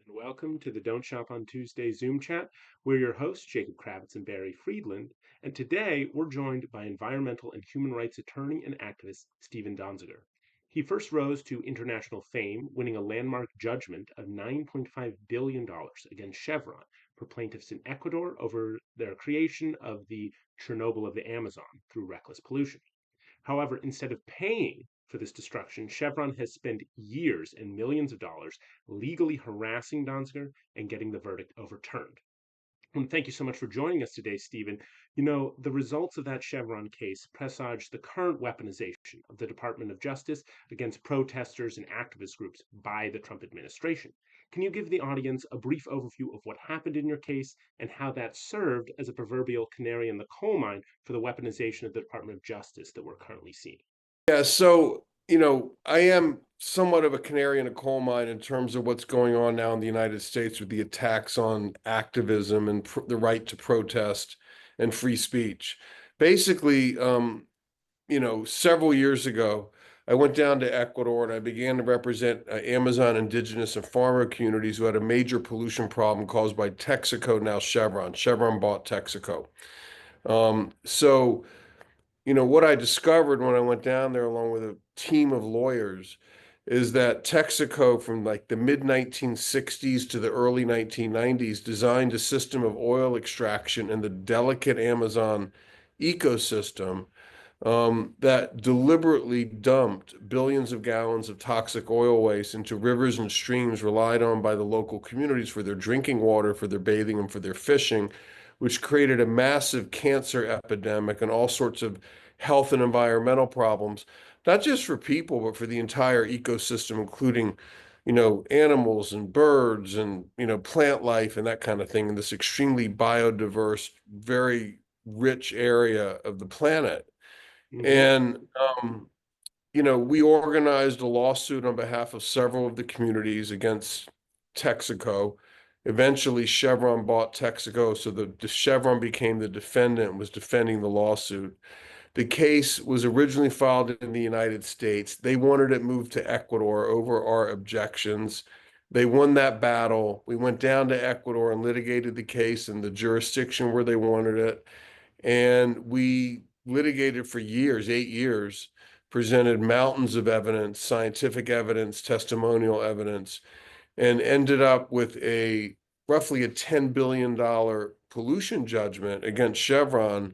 and welcome to the Don't Shop on Tuesday Zoom chat. We're your hosts, Jacob Kravetz and Barrie Friedland, and today we're joined by environmental and human rights attorney and activist Steven Donziger. He first rose to international fame, winning a landmark judgment of $9.5 billion against Chevron for plaintiffs in Ecuador over their creation of the Chernobyl of the Amazon through reckless pollution. However, instead of paying for this destruction, Chevron has spent years and millions of dollars legally harassing Donziger and getting the verdict overturned. And thank you so much for joining us today, Stephen. The results of that Chevron case presage the current weaponization of the Department of Justice against protesters and activist groups by the Trump administration. Can you give the audience a brief overview of what happened in your case and how that served as a proverbial canary in the coal mine for the weaponization of the Department of Justice that we're currently seeing? Yeah, so, I am somewhat of a canary in a coal mine in terms of what's going on now in the United States with the attacks on activism and the right to protest and free speech. Basically, several years ago, I went down to Ecuador and I began to represent Amazon indigenous and farmer communities who had a major pollution problem caused by Texaco, now Chevron. Chevron bought Texaco. What I discovered when I went down there along with a team of lawyers is that Texaco from like the mid 1960s to the early 1990s designed a system of oil extraction in the delicate Amazon ecosystem that deliberately dumped billions of gallons of toxic oil waste into rivers and streams relied on by the local communities for their drinking water, for their bathing, and for their fishing, which created a massive cancer epidemic and all sorts of health and environmental problems, not just for people, but for the entire ecosystem, including, animals and birds and, plant life and that kind of thing in this extremely biodiverse, very rich area of the planet. Mm-hmm. And, we organized a lawsuit on behalf of several of the communities against Texaco. Eventually, Chevron bought Texaco, so the Chevron became the defendant and was defending the lawsuit. The case was originally filed in the United States. They wanted it moved to Ecuador over our objections. They won that battle. We went down to Ecuador and litigated the case in the jurisdiction where they wanted it. And we litigated for years, 8 years, presented mountains of evidence, scientific evidence, testimonial evidence, and ended up with roughly a $10 billion pollution judgment against Chevron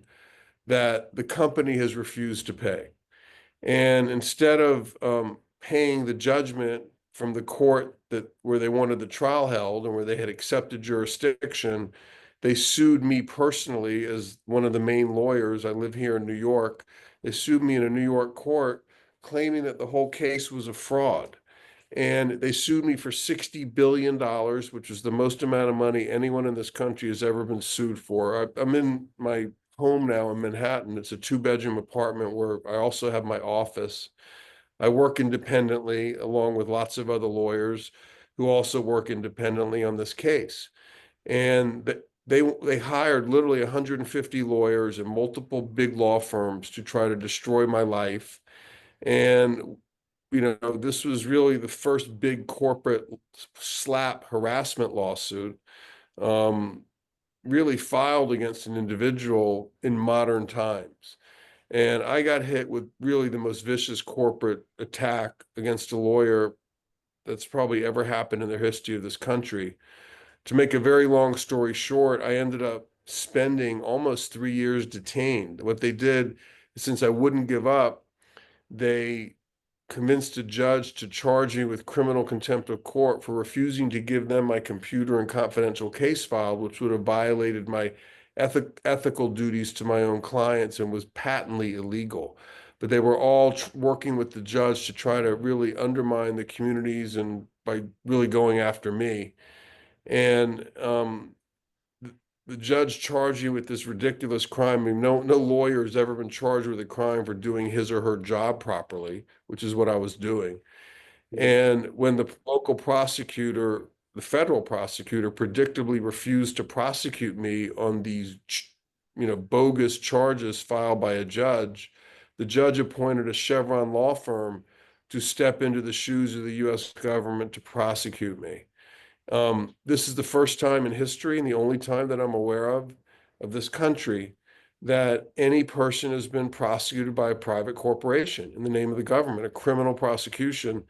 that the company has refused to pay. And instead of paying the judgment from the court where they wanted the trial held and where they had accepted jurisdiction, they sued me personally as one of the main lawyers. I live here in New York. They sued me in a New York court, claiming that the whole case was a fraud. And they sued me for $60 billion, which is the most amount of money anyone in this country has ever been sued for. I'm in my home now in Manhattan. It's a 2-bedroom apartment where I also have my office. I work independently along with lots of other lawyers who also work independently on this case. And they hired literally 150 lawyers and multiple big law firms to try to destroy my life. And this was really the first big corporate slap harassment lawsuit really filed against an individual in modern times. And I got hit with really the most vicious corporate attack against a lawyer that's probably ever happened in the history of this country. To make a very long story short, I ended up spending almost 3 years detained. What they did, since I wouldn't give up, they convinced a judge to charge me with criminal contempt of court for refusing to give them my computer and confidential case file, which would have violated my ethical duties to my own clients and was patently illegal. But they were all working with the judge to try to really undermine the communities and by really going after me. And the judge charged you with this ridiculous crime. I mean, no lawyer has ever been charged with a crime for doing his or her job properly, which is what I was doing. And when the local prosecutor, the federal prosecutor, predictably refused to prosecute me on these, bogus charges filed by a judge, the judge appointed a Chevron law firm to step into the shoes of the U.S. government to prosecute me. This is the first time in history and the only time that I'm aware of this country that any person has been prosecuted by a private corporation in the name of the government, a criminal prosecution.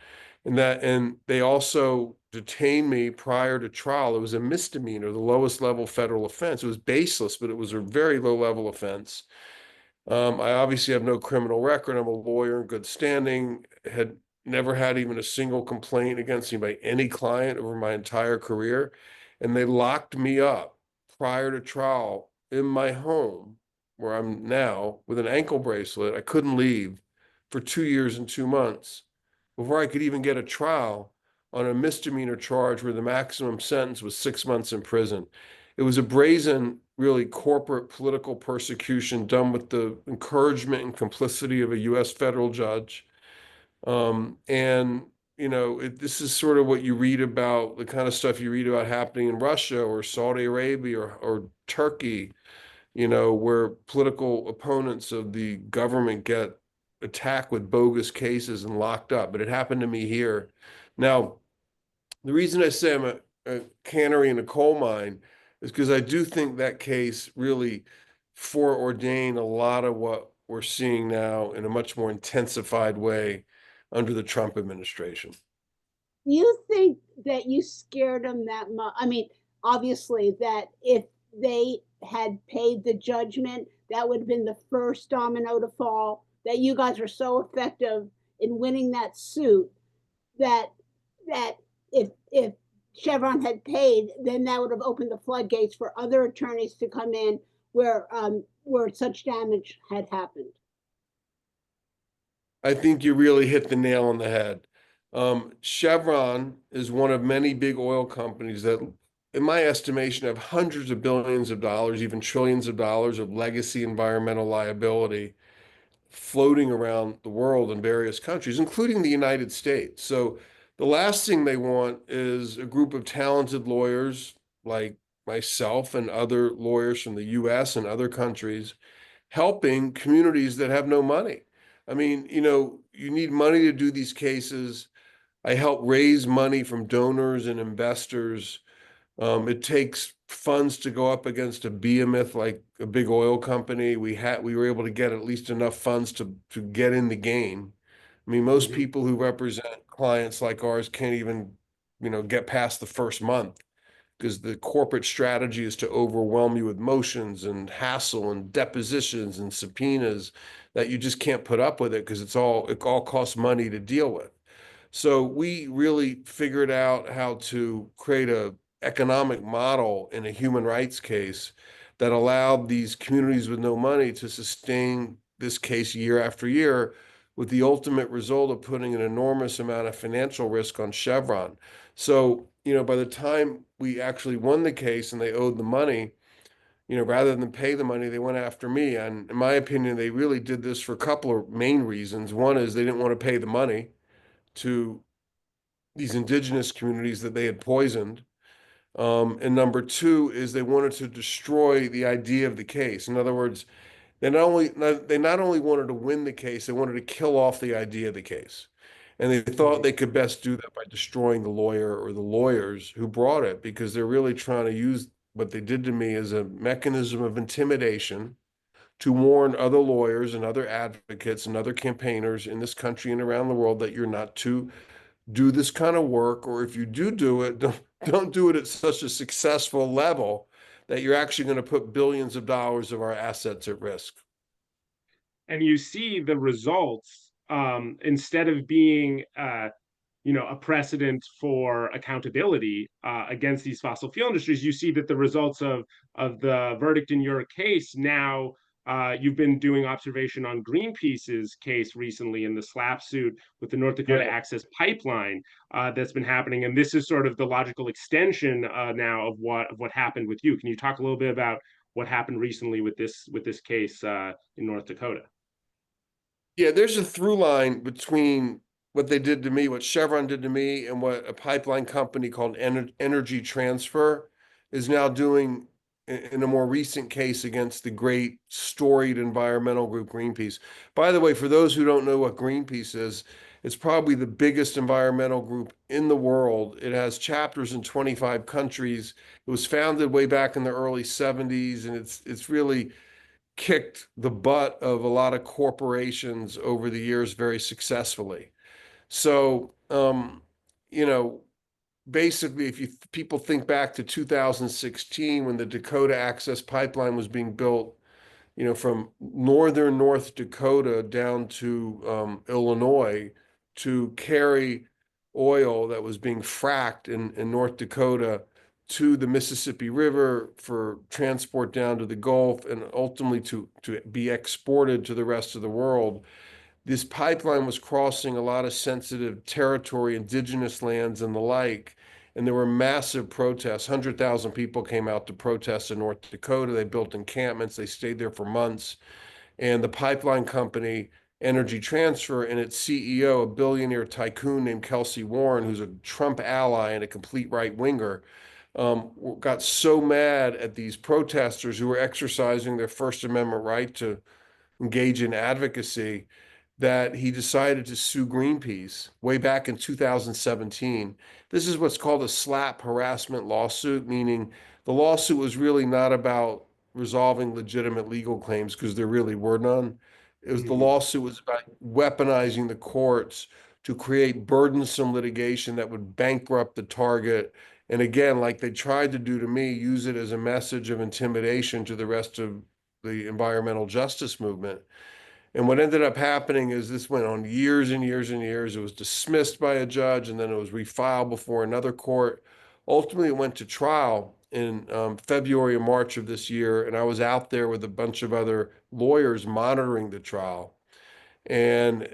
And they also detained me prior to trial. It was a misdemeanor, the lowest level federal offense. It was baseless, but it was a very low level offense. I obviously have no criminal record. I'm a lawyer in good standing, had never had even a single complaint against me by any client over my entire career. And they locked me up prior to trial in my home, where I'm now, with an ankle bracelet. I couldn't leave for 2 years and 2 months before I could even get a trial on a misdemeanor charge where the maximum sentence was 6 months in prison. It was a brazen, really corporate political persecution done with the encouragement and complicity of a U.S. federal judge. And, this is sort of what you read about, the kind of stuff you read about happening in Russia or Saudi Arabia or Turkey, where political opponents of the government get attacked with bogus cases and locked up. But it happened to me here. Now, the reason I say I'm a canary in a coal mine is because I do think that case really foreordained a lot of what we're seeing now in a much more intensified way under the Trump administration. You think that you scared them that much? I mean, obviously, that if they had paid the judgment, that would have been the first domino to fall. That you guys were so effective in winning that suit that that if Chevron had paid, then that would have opened the floodgates for other attorneys to come in where such damage had happened. I think you really hit the nail on the head. Chevron is one of many big oil companies that, in my estimation, have hundreds of billions of dollars, even trillions of dollars of legacy environmental liability floating around the world in various countries, including the United States. So the last thing they want is a group of talented lawyers like myself and other lawyers from the US and other countries helping communities that have no money. I mean, you need money to do these cases. I help raise money from donors and investors. It takes funds to go up against a behemoth like a big oil company. We were able to get at least enough funds to get in the game. I mean, most Hmm. people who represent clients like ours can't even, get past the first month because the corporate strategy is to overwhelm you with motions and hassle and depositions and subpoenas that you just can't put up with it because it all costs money to deal with. So we really figured out how to create a economic model in a human rights case that allowed these communities with no money to sustain this case year after year, with the ultimate result of putting an enormous amount of financial risk on Chevron. So, by the time we actually won the case and they owed the money, rather than pay the money, they went after me. And in my opinion, they really did this for a couple of main reasons. One is they didn't want to pay the money to these indigenous communities that they had poisoned. And number two is they wanted to destroy the idea of the case. In other words, they not only wanted to win the case, they wanted to kill off the idea of the case. And they thought Hmm. they could best do that by destroying the lawyer or the lawyers who brought it, because they're really trying to use what they did to me as a mechanism of intimidation to warn other lawyers and other advocates and other campaigners in this country and around the world that you're not to do this kind of work, or if you do it, don't do it at such a successful level that you're actually going to put billions of dollars of our assets at risk. And you see the results, instead of being a precedent for accountability against these fossil fuel industries. You see that the results of the verdict in your case now. You've been doing observation on Greenpeace's case recently in the SLAP suit with the North Dakota Yeah. Access Pipeline that's been happening, and this is sort of the logical extension now of what happened with you. Can you talk a little bit about what happened recently with this case in North Dakota? Yeah, there's a through line between what they did to me, what Chevron did to me, and what a pipeline company called Energy Transfer is now doing in a more recent case against the great storied environmental group Greenpeace. By the way, for those who don't know what Greenpeace is, It's probably the biggest environmental group in the world. It has chapters in 25 countries. It was founded way back in the early 70s, and it's really kicked the butt of a lot of corporations over the years very successfully. So, you know, basically, if people think back to 2016 when the Dakota Access Pipeline was being built, from northern North Dakota down to Illinois to carry oil that was being fracked in North Dakota to the Mississippi River for transport down to the Gulf and ultimately to be exported to the rest of the world. This pipeline was crossing a lot of sensitive territory, indigenous lands and the like. And there were massive protests. 100,000 people came out to protest in North Dakota. They built encampments. They stayed there for months. And the pipeline company, Energy Transfer, and its CEO, a billionaire tycoon named Kelsey Warren, who's a Trump ally and a complete right-winger, got so mad at these protesters who were exercising their First Amendment right to engage in advocacy that he decided to sue Greenpeace way back in 2017. This is what's called a slap harassment lawsuit, meaning the lawsuit was really not about resolving legitimate legal claims because there really were none. The lawsuit was about weaponizing the courts to create burdensome litigation that would bankrupt the target. And again, like they tried to do to me, use it as a message of intimidation to the rest of the environmental justice movement. And what ended up happening is this went on years and years and years. It was dismissed by a judge, and then it was refiled before another court. Ultimately, it went to trial in February and March of this year, and I was out there with a bunch of other lawyers monitoring the trial. And,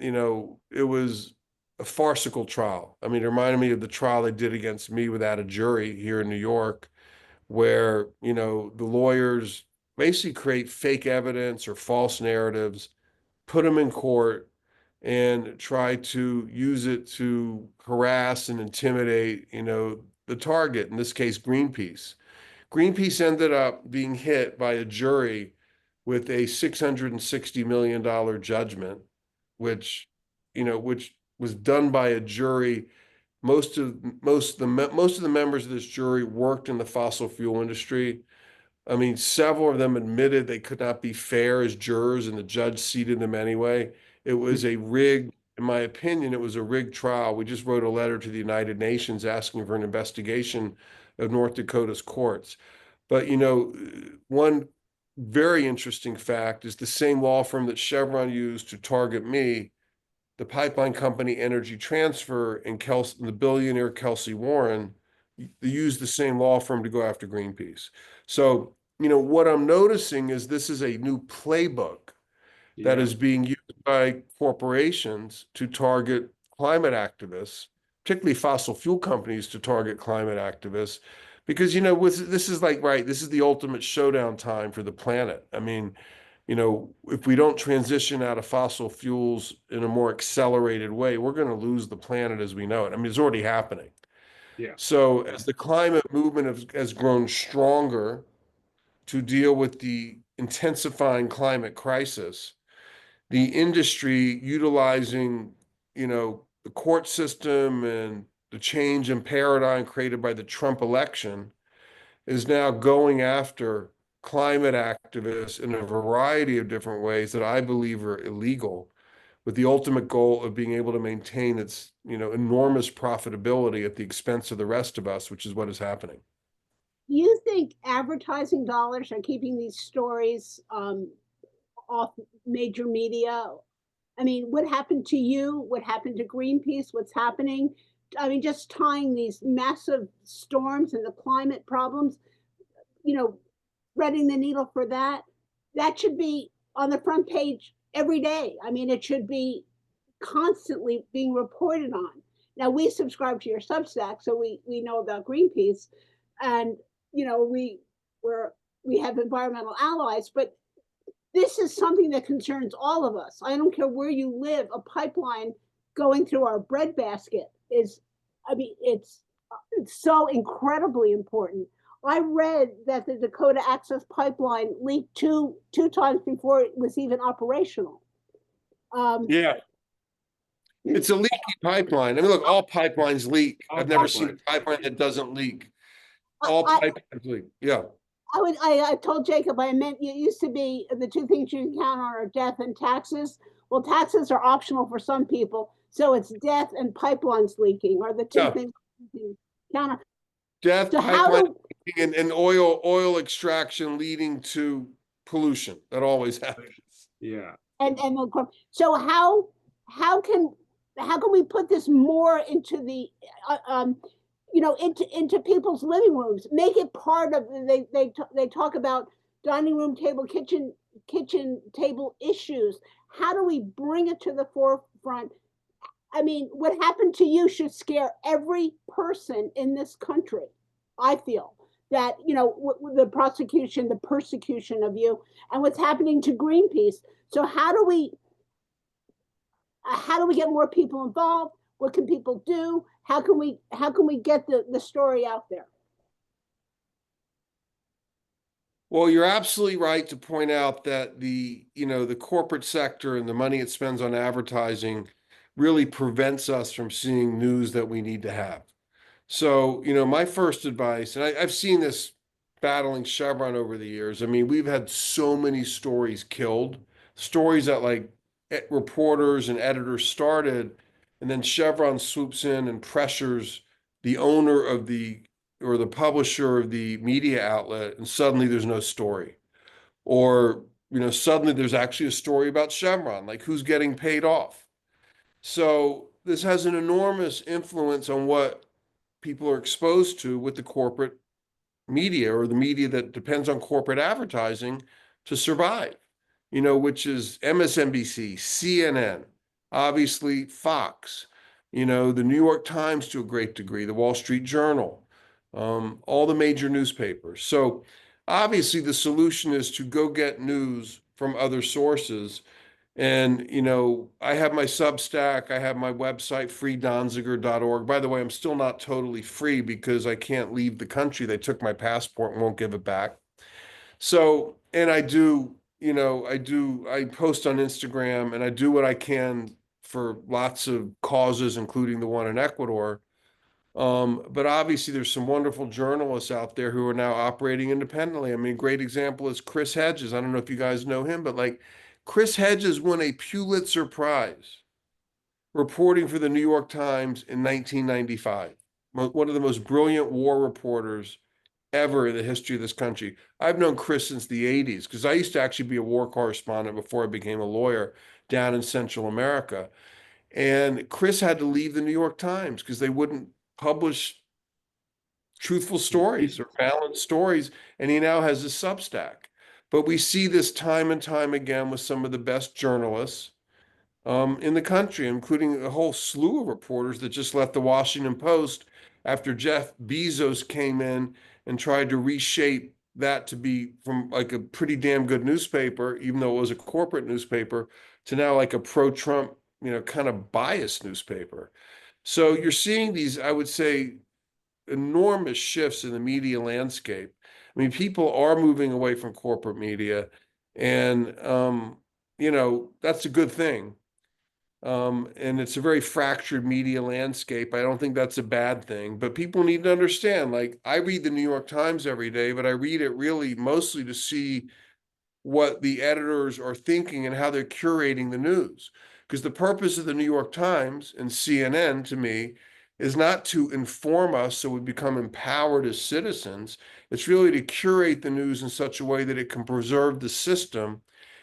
it was a farcical trial. I mean, it reminded me of the trial they did against me without a jury here in New York, where, the lawyers basically create fake evidence or false narratives, put them in court, and try to use it to harass and intimidate, the target, in this case, Greenpeace. Greenpeace ended up being hit by a jury with a $660 million judgment, which was done by a jury. Most of the members of this jury worked in the fossil fuel industry. I mean, several of them admitted they could not be fair as jurors, and the judge seated them anyway. It was a rigged, in my opinion, it was a rigged trial. We just wrote a letter to the United Nations asking for an investigation of North Dakota's courts. But, one very interesting fact is the same law firm that Chevron used to target me, the pipeline company Energy Transfer, and the billionaire Kelsey Warren, they used the same law firm to go after Greenpeace. So, what I'm noticing is this is a new playbook that is being used by corporations to target climate activists, particularly fossil fuel companies to target climate activists, because, this is this is the ultimate showdown time for the planet. I mean, if we don't transition out of fossil fuels in a more accelerated way, we're going to lose the planet as we know it. I mean, it's already happening. Yeah. So as the climate movement has grown stronger to deal with the intensifying climate crisis, the industry utilizing, the court system and the change in paradigm created by the Trump election is now going after climate activists in a variety of different ways that I believe are illegal, with the ultimate goal of being able to maintain its, enormous profitability at the expense of the rest of us, which is what is happening. Do you think advertising dollars are keeping these stories off major media? I mean, what happened to you? What happened to Greenpeace? What's happening? I mean, just tying these massive storms and the climate problems, threading the needle for that should be on the front page every day. I mean, it should be constantly being reported on. Now, we subscribe to your Substack, so we know about Greenpeace, and we have environmental allies, but this is something that concerns all of us. I don't care where you live. A pipeline going through our breadbasket is, I mean, it's so incredibly important. I read that the Dakota Access Pipeline leaked two times before it was even operational. Yeah. It's a leaky pipeline. I mean, look, all pipelines leak. All I've never seen pipelines. a pipeline that doesn't leak. I, All I, pipelines leak. Yeah. I told Jacob I meant it used to be the two things you can count on are death and taxes. Well, taxes are optional for some people, so it's death and pipelines leaking are the two Yeah. things you can count on. Death, So how pipeline do leaking, and oil extraction leading to pollution. That always happens. Yeah. and so how can we put this more into the into people's living rooms, make it part of they talk about dining room table, kitchen table issues. How do we bring it to the forefront? I mean, what happened to you should scare every person in this country. I feel that, the prosecution, the persecution of you, and what's happening to Greenpeace. So how do we get more people involved? What can people do? How can we get the story out there? Well, you're absolutely right to point out that the corporate sector and the money it spends on advertising really prevents us from seeing news that we need to have. So, my first advice, and I've seen this battling Chevron over the years. I mean, we've had so many stories killed, stories that like reporters and editors started, and then Chevron swoops in and pressures the owner of or the publisher of the media outlet, and suddenly there's no story. Or, suddenly there's actually a story about Chevron, like who's getting paid off. So this has an enormous influence on what people are exposed to with the corporate media, or the media that depends on corporate advertising to survive, which is MSNBC, CNN, obviously Fox, the New York Times to a great degree, the Wall Street Journal, all the major newspapers. So obviously the solution is to go get news from other sources. And, I have my Substack, I have my website, freedonziger.org. By the way, I'm still not totally free because I can't leave the country. They took my passport and won't give it back. So, and I post on Instagram, and I do what I can for lots of causes, including the one in Ecuador. But obviously there's some wonderful journalists out there who are now operating independently. I mean, a great example is Chris Hedges. I don't know if you guys know him, but like Chris Hedges won a Pulitzer Prize reporting for the New York Times in 1995. One of the most brilliant war reporters ever in the history of this country. I've known Chris since the 80s because I used to actually be a war correspondent before I became a lawyer down in Central America. And Chris had to leave the New York Times because they wouldn't publish truthful stories or balanced stories. And he now has a Substack. But we see this time and time again with some of the best journalists in the country, including a whole slew of reporters that just left the Washington Post after Jeff Bezos came in and tried to reshape that to be from like a pretty damn good newspaper, even though it was a corporate newspaper, to now like a pro-Trump, kind of biased newspaper. So you're seeing these, I would say, enormous shifts in the media landscape. I mean, people are moving away from corporate media, and that's a good thing. And it's a very fractured media landscape. I don't think that's a bad thing, but people need to understand, like, I read the New York Times every day, but I read it really mostly to see what the editors are thinking and how they're curating the news. Because the purpose of the New York Times and CNN, to me, is not to inform us so we become empowered as citizens. It's really to curate the news in such a way that it can preserve the system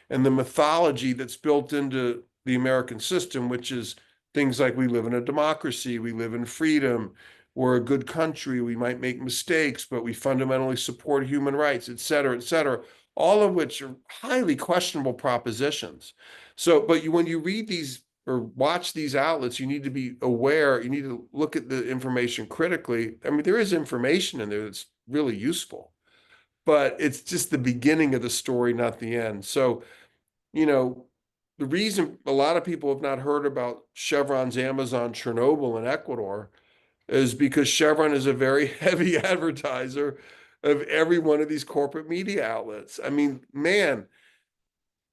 and the mythology that's built into the American system, which is things like we live in a democracy, we live in freedom, we're a good country, we might make mistakes, but we fundamentally support human rights, et cetera, all of which are highly questionable propositions. So, but when you read these or watch these outlets, you need to be aware, you need to look at the information critically. I mean, there is information in there that's really useful, but it's just the beginning of the story, not the end. So, the reason a lot of people have not heard about Chevron's Amazon Chernobyl in Ecuador is because Chevron is a very heavy advertiser of every one of these corporate media outlets. I mean, man,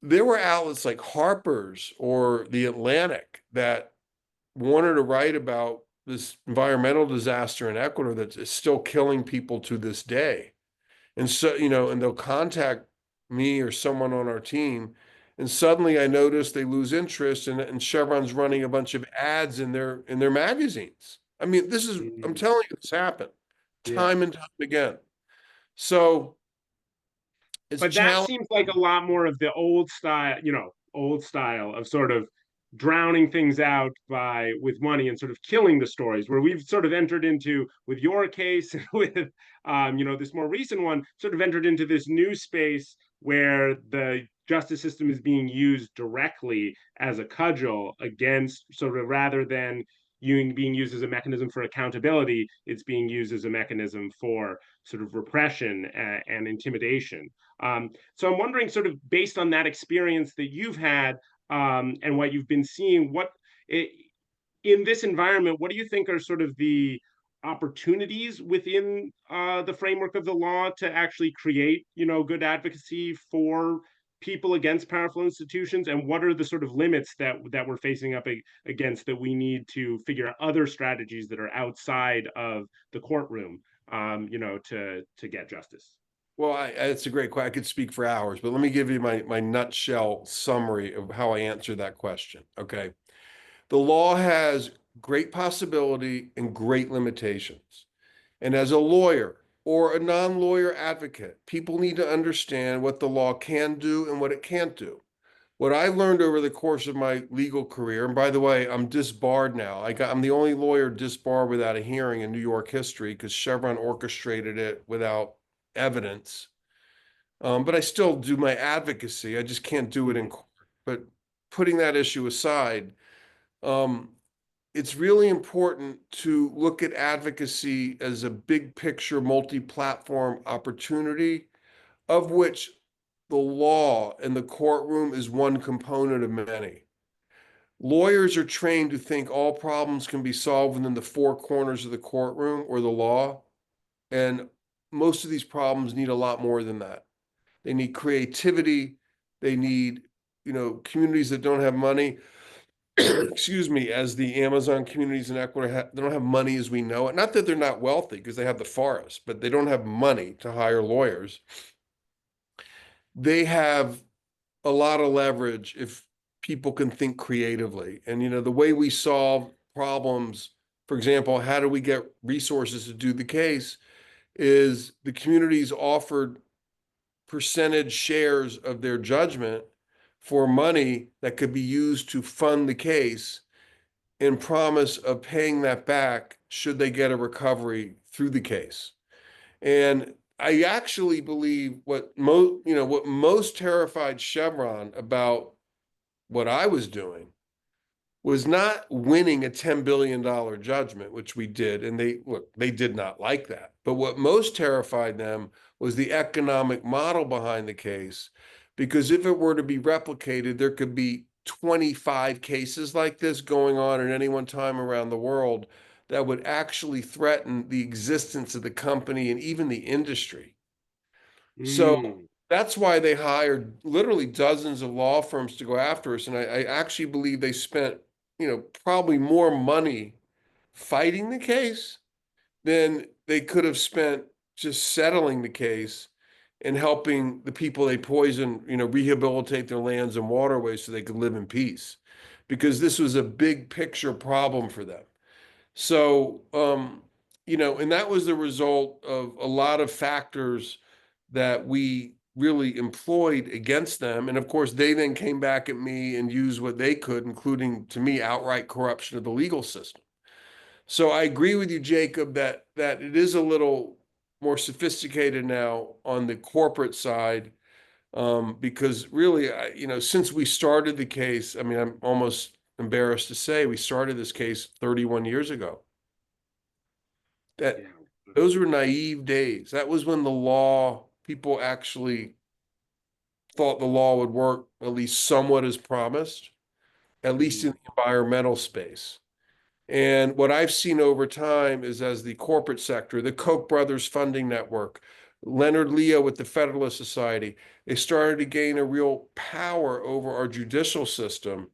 there were outlets like Harper's or The Atlantic that wanted to write about this environmental disaster in Ecuador that's still killing people to this day. And so, and they'll contact me or someone on our team, and suddenly I notice they lose interest, and Chevron's running a bunch of ads in their magazines. I mean, I'm Mm, telling you, this happened yeah. time and time again. So it's But that challenging. seems like a lot more of the old style, old style of sort of drowning things out by with money and sort of killing the stories, where we've sort of entered into with your case and with this more recent one, sort of entered into this new space where the justice system is being used directly as a cudgel against, sort of, rather than being used as a mechanism for accountability, it's being used as a mechanism for sort of repression and intimidation. So I'm wondering, sort of based on that experience that you've had, and what you've been seeing, in this environment, what do you think are sort of the opportunities within the framework of the law to actually create, good advocacy for people against powerful institutions, and what are the sort of limits that we're facing up against, that we need to figure out other strategies that are outside of the courtroom, to get justice? Well, it's a great question. I could speak for hours, but let me give you my nutshell summary of how I answer that question. Okay. The law has great possibility and great limitations. And as a lawyer or a non-lawyer advocate, people need to understand what the law can do and what it can't do. What I learned over the course of my legal career, and by the way, I'm disbarred now. I'm the only lawyer disbarred without a hearing in New York history because Chevron orchestrated it without evidence. But I still do my advocacy. I just can't do it in Mhm. court. But putting that issue aside, um, it's really important to look at advocacy as a big picture, multi-platform opportunity, of which the law and the courtroom is one component of many. Lawyers are trained to think all problems can be solved within the four corners of the courtroom or the law, and most of these problems need a lot more than that. They need creativity. They need, communities that don't have money, excuse me, as the Amazon communities in Ecuador, they don't have money as we know it. Not that they're not wealthy because they have the forest, but they don't have money to hire lawyers. They have a lot of leverage if people can think creatively. And, the way we solve problems, for example, how do we get resources to do the case, is the communities offered percentage shares of their judgment for money that could be used to fund the case, in promise of paying that back should they get a recovery through the case. And I actually believe what most terrified Chevron about what I was doing was not winning a $10 billion judgment, which we did. And they did not like that. But what most terrified them was the economic model behind the case, because if it were to be replicated, there could be 25 cases like this going on at any one time around the world that would actually threaten the existence of the company and even the industry. So Mm, that's why they hired literally dozens of law firms to go after us. And I actually believe they spent, probably more money fighting the case than they could have spent just settling the case and helping the people they poisoned, rehabilitate their lands and waterways so they could live in peace. Because this was a big picture problem for them. So, and that was the result of a lot of factors that we really employed against them. And of course, they then came back at me and used what they could, including, to me, outright corruption of the legal system. So I agree with you, Jacob, that it is a little more sophisticated now on the corporate side, because really, since we started the case, I mean, I'm almost embarrassed to say we started this case 31 years ago. That yeah. those were naive days. That was when the law, people actually thought the law would work at least somewhat as promised, at least in Mm, the environmental space. And what I've seen over time is, as the corporate sector, the Koch brothers funding network, Leonard Leo with the Federalist Society, they started to gain a real power over our judicial system.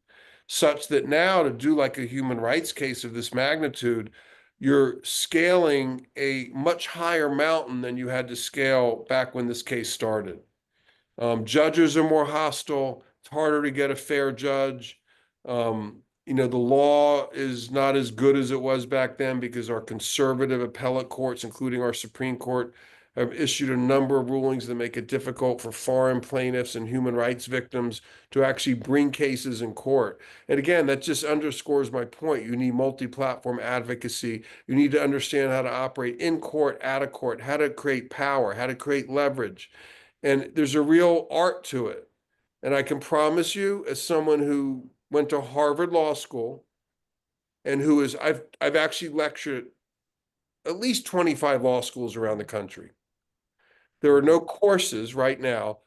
such that now to do like a human rights case of this magnitude, you're scaling a much higher mountain than you had to scale back when this case started. Judges are more hostile. It's harder to get a fair judge. The law is not as good as it was back then because our conservative appellate courts, including our Supreme Court, have issued a number of rulings that make it difficult for foreign plaintiffs and human rights victims to actually bring cases in court. And again, that just underscores my point. You need multi-platform advocacy. You need to understand how to operate in court, out of court, how to create power, how to create leverage. And there's a real art to it. And I can promise you, as someone who went to Harvard Law School and I've actually lectured at least 25 law schools around the country. There are no courses right now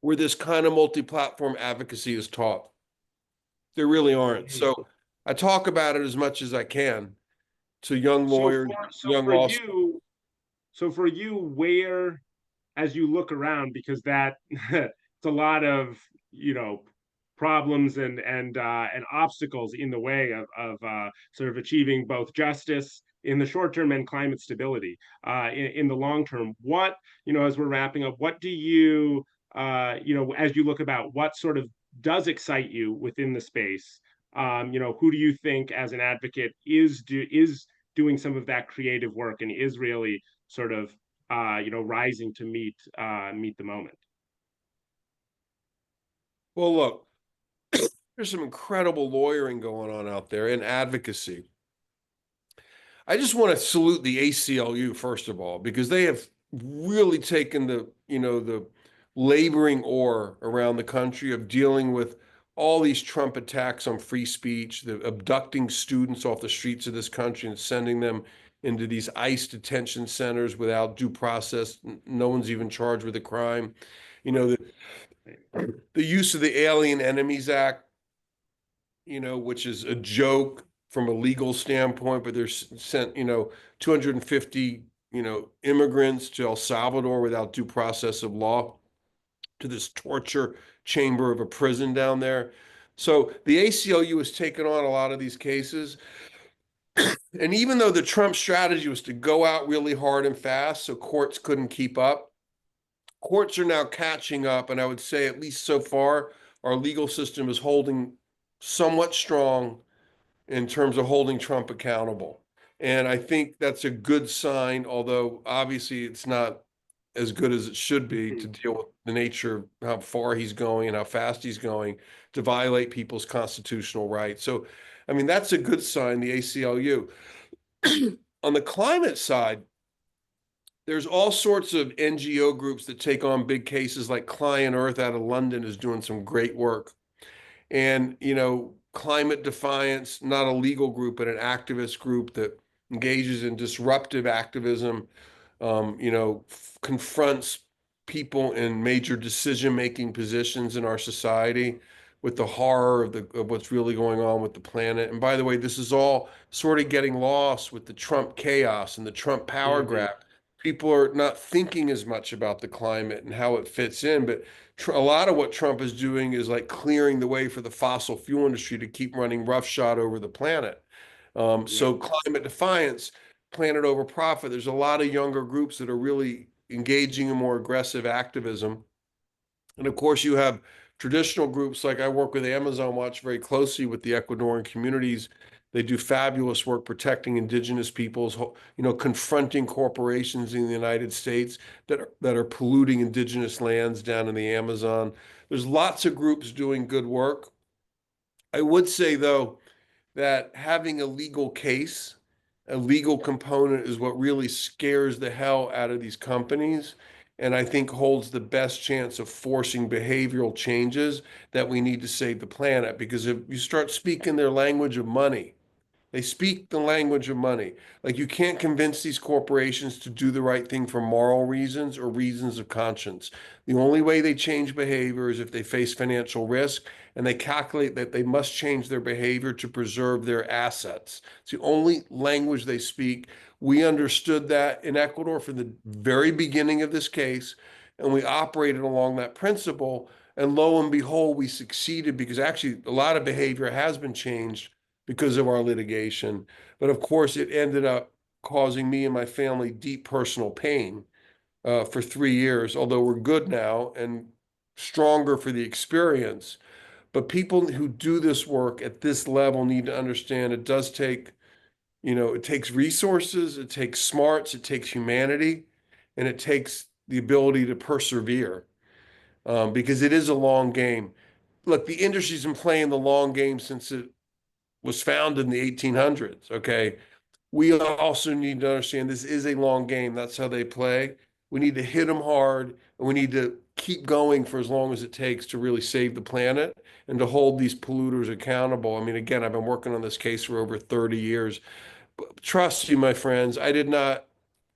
where this kind of multi-platform advocacy is taught. There really aren't. So I talk about it as much as I can to young lawyers, young law students. So for you, where, as you look around, because that it's a lot of, problems and obstacles in the way of sort of achieving both justice in the short term and climate stability in the long term. What, as we're wrapping up, what do you, as you look about, what sort of does excite you within the space? Who do you think as an advocate is doing some of that creative work and is really sort of rising to meet the moment? Well, look, there's some incredible lawyering going on out there and advocacy. I just want to salute the ACLU, first of all, because they have really taken the laboring oar around the country of dealing with all these Trump attacks on free speech, the abducting students off the streets of this country and sending them into these ICE detention centers without due process. No one's even charged with a crime. The use of the Alien Enemies Act, which is a joke from a legal standpoint, but they're sent, 250, immigrants to El Salvador without due process of law, to this torture chamber of a prison down there. So the ACLU has taken on a lot of these cases. And even though the Trump strategy was to go out really hard and fast so courts couldn't keep up, courts are now catching up. And I would say, at least so far, our legal system is holding somewhat strong in terms of holding Trump accountable. And I think that's a good sign, although obviously it's not as good as it should be to deal with the nature of how far he's going and how fast he's going to violate people's constitutional rights. So, I mean, that's a good sign, the ACLU. On the climate side, there's all sorts of NGO groups that take on big cases, like Client Earth out of London is doing some great work. And, Climate Defiance, not a legal group, but an activist group that engages in disruptive activism, confronts people in major decision-making positions in our society with the horror of what's really going on with the planet. And by the way, this is all sort of getting lost with the Trump chaos and the Trump power grab. People are not thinking as much about the climate and how it fits in, but a lot of what Trump is doing is like clearing the way for the fossil fuel industry to keep running roughshod over the planet. So Climate Defiance, Planet Over Profit, there's a lot of younger groups that are really engaging in more aggressive activism. And of course, you have traditional groups like I work with Amazon Watch very closely with the Ecuadorian communities. They do fabulous work protecting indigenous peoples, confronting corporations in the United States that are polluting indigenous lands down in the Amazon. There's lots of groups doing good work. I would say, though, that having a legal case, a legal component, is what really scares the hell out of these companies, and I think holds the best chance of forcing behavioral changes that we need to save the planet. Because if you start speaking their language of money, they speak the language of money. Like, you can't convince these corporations to do the right thing for moral reasons or reasons of conscience. The only way they change behavior is if they face financial risk and they calculate that they must change their behavior to preserve their assets. It's the only language they speak. We understood that in Ecuador from the very beginning of this case, and we operated along that principle. And lo and behold, we succeeded because actually a lot of behavior has been changed because of our litigation. But of course, it ended up causing me and my family deep personal pain for 3 years, although we're good now and stronger for the experience. But people who do this work at this level need to understand it does take, it takes resources, it takes smarts, it takes humanity, and it takes the ability to persevere because it is a long game. Look, the industry's been playing the long game since it was founded in the 1800s. Okay. We also need to understand this is a long game. That's how they play. We need to hit them hard, and we need to keep going for as long as it takes to really save the planet and to hold these polluters accountable. I mean, again, I've been working on this case for over 30 years. But trust you, my friends, I did not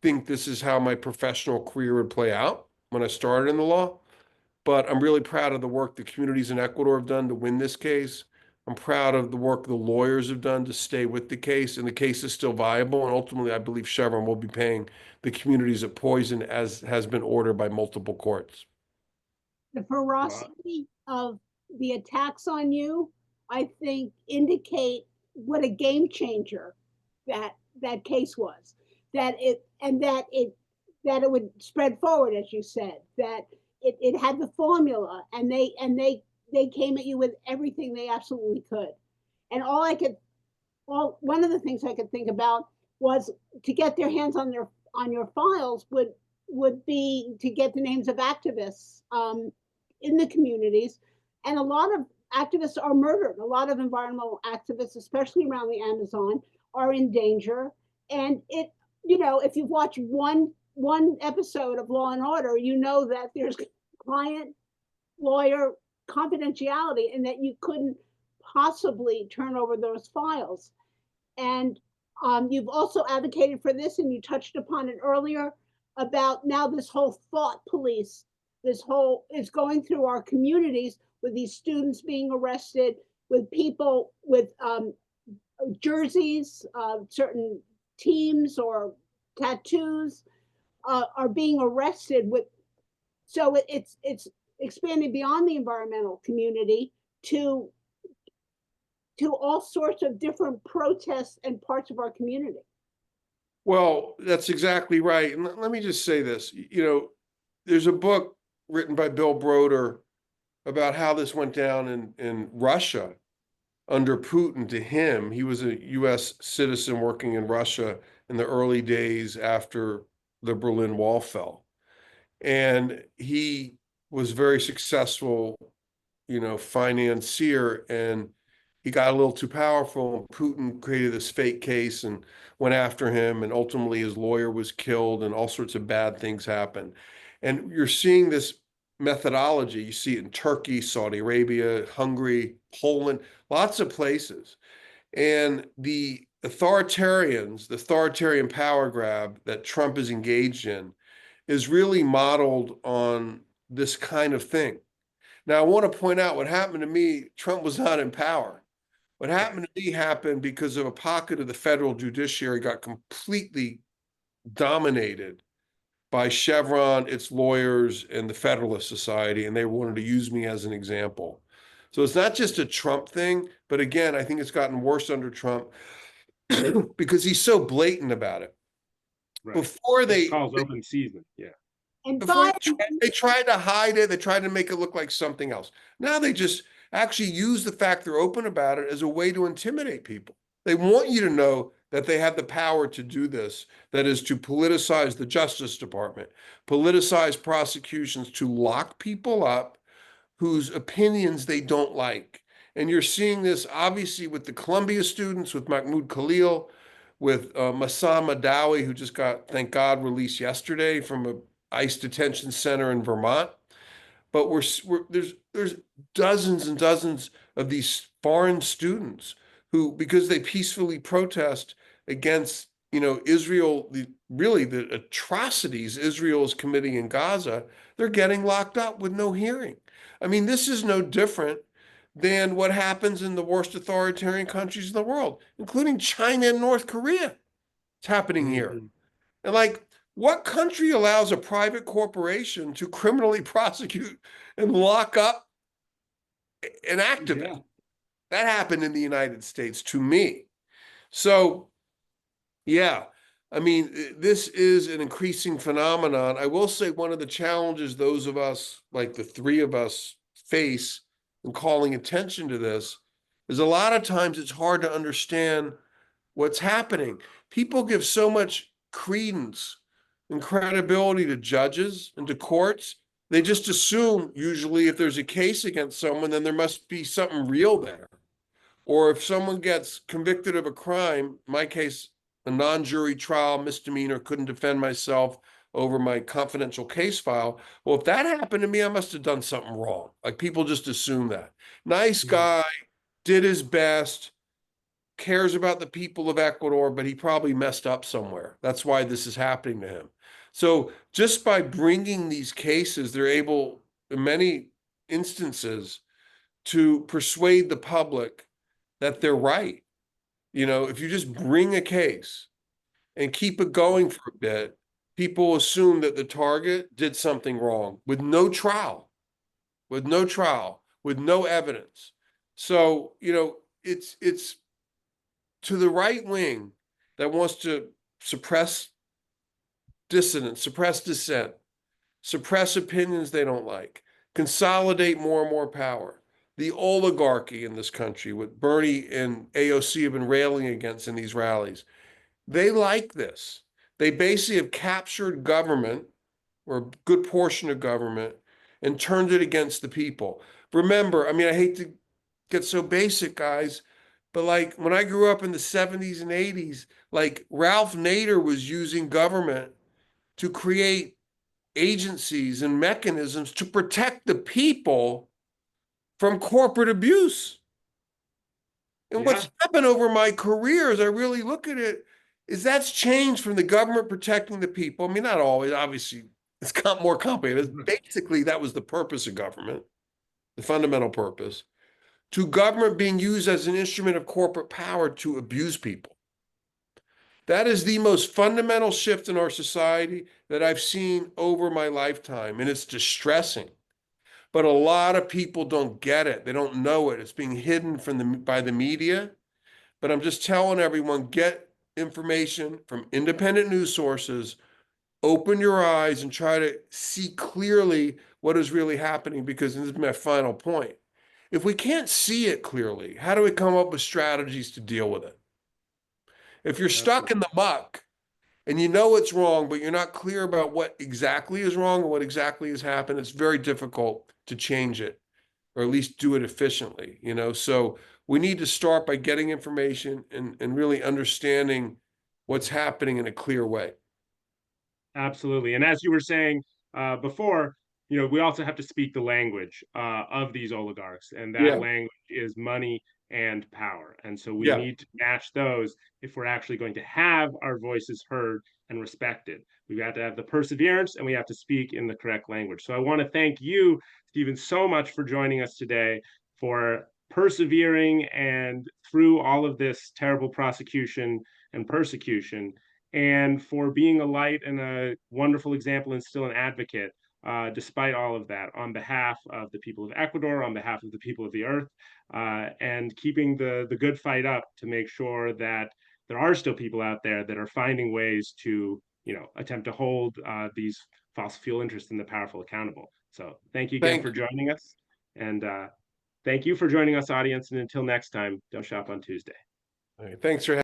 think this is how my professional career would play out when I started in the law. But I'm really proud of the work the communities in Ecuador have done to win this case. I'm proud of the work the lawyers have done to stay with the case, and the case is still viable. And ultimately, I believe Chevron will be paying the communities at poison as has been ordered by multiple courts. The ferocity of the attacks on you, I think, indicate what a game changer that case was. That it would spread forward, as you said. That it had the formula, and they came at you with everything they absolutely could. And one of the things I could think about was to get their hands on your files would be to get the names of activists in the communities. And a lot of activists are murdered. A lot of environmental activists, especially around the Amazon, are in danger. And if you've watched one episode of Law and Order, you know that there's client lawyer confidentiality and that you couldn't possibly turn over those files. And you've also advocated for this, and you touched upon it earlier, about now this whole thought police, this whole is going through our communities with these students being arrested, with people with jerseys, certain teams or tattoos are being arrested with. So it's expanded beyond the environmental community to all sorts of different protests and parts of our community. Well, that's exactly right. And let me just say this, there's a book written by Bill Broder about how this went down in Russia under Putin. To him, he was a US citizen working in Russia in the early days after the Berlin Wall fell. And he was very successful, financier, and he got a little too powerful. And Putin created this fake case and went after him, and ultimately his lawyer was killed, and all sorts of bad things happened. And you're seeing this methodology. You see it in Turkey, Saudi Arabia, Hungary, Poland, lots of places. And the authoritarian power grab that Trump is engaged in is really modeled on this kind of thing. Now, I want to point out what happened to me. Trump was not in power. What happened to me happened because of a pocket of the federal judiciary got completely dominated by Chevron, its lawyers, and the Federalist Society, and they wanted to use me as an example. So it's not just a Trump thing, but again, I think it's gotten worse under Trump because he's so blatant about it. Right. Before It calls open season, yeah. And Before they tried to hide it, they tried to make it look like something else. Now they just actually use the fact they're open about it as a way to intimidate people. They want you to know that they have the power to do this, that is to politicize the Justice Department, politicize prosecutions, to lock people up whose opinions they don't like. And you're seeing this obviously with the Columbia students, with Mahmoud Khalil, with Masan Madawi, who just got, thank God, released yesterday from a ICE detention center in Vermont. But there's dozens and dozens of these foreign students who, because they peacefully protest against, Israel, the atrocities Israel is committing in Gaza, they're getting locked up with no hearing. I mean, this is no different than what happens in the worst authoritarian countries in the world, including China and North Korea. It's happening here. And what country allows a private corporation to criminally prosecute and lock up an activist. Yeah. That happened in the United States to me. So, yeah, I mean, this is an increasing phenomenon. I will say one of the challenges those of us, like the three of us, face in calling attention to this is a lot of times it's hard to understand what's happening. People give so much credence and credibility to judges and to courts. They just assume, usually, if there's a case against someone, then there must be something real there. Or if someone gets convicted of a crime, in my case, a non-jury trial misdemeanor, couldn't defend myself over my confidential case file. Well, if that happened to me, I must have done something wrong. Like people just assume that. Nice guy, did his best, cares about the people of Ecuador, but he probably messed up somewhere. That's why this is happening to him. So just by bringing these cases, they're able, in many instances, to persuade the public that they're right. You know, if you just bring a case and keep it going for a bit, people assume that the target did something wrong with no trial, with no trial, with no evidence. So, you know, it's to the right wing that wants to suppress dissidents, suppress dissent, suppress opinions they don't like, consolidate more and more power. The oligarchy in this country, what Barrie and AOC have been railing against in these rallies, they like this. They basically have captured government, or a good portion of government, and turned it against the people. Remember, I mean, I hate to get so basic, guys, but like when I grew up in the 70s and 80s, like Ralph Nader was using government to create agencies and mechanisms to protect the people from corporate abuse. And Yeah. what's happened over my career, as I really look at it, is that's changed from the government protecting the people. I mean, not always, obviously, it's got more complicated. Basically, that was the purpose of government, the fundamental purpose, to government being used as an instrument of corporate power to abuse people. That is the most fundamental shift in our society that I've seen over my lifetime, and it's distressing. But a lot of people don't get it. They don't know it. It's being hidden by the media. But I'm just telling everyone, get information from independent news sources, open your eyes and try to see clearly what is really happening, because this is my final point. If we can't see it clearly, how do we come up with strategies to deal with it? If you're stuck Absolutely. in the muck and you know it's wrong, but you're not clear about what exactly is wrong or what exactly has happened, it's very difficult to change it, or at least do it efficiently, you know? So we need to start by getting information and really understanding what's happening in a clear way. Absolutely. And as you were saying before, we also have to speak the language of these oligarchs, and that Yeah, language is money and power. And so we yeah. need to match those if we're actually going to have our voices heard and respected. We have to have the perseverance, and we have to speak in the correct language. So I want to thank you, Stephen, so much for joining us today, for persevering and through all of this terrible prosecution and persecution, and for being a light and a wonderful example and still an advocate, despite all of that, on behalf of the people of Ecuador, on behalf of the people of the earth, and keeping the good fight up to make sure that there are still people out there that are finding ways to, attempt to hold these fossil fuel interests and the powerful accountable. So thank you again for Thank you. joining us. And thank you for joining us, audience. And until next time, don't shop on Tuesday. All right, thanks for having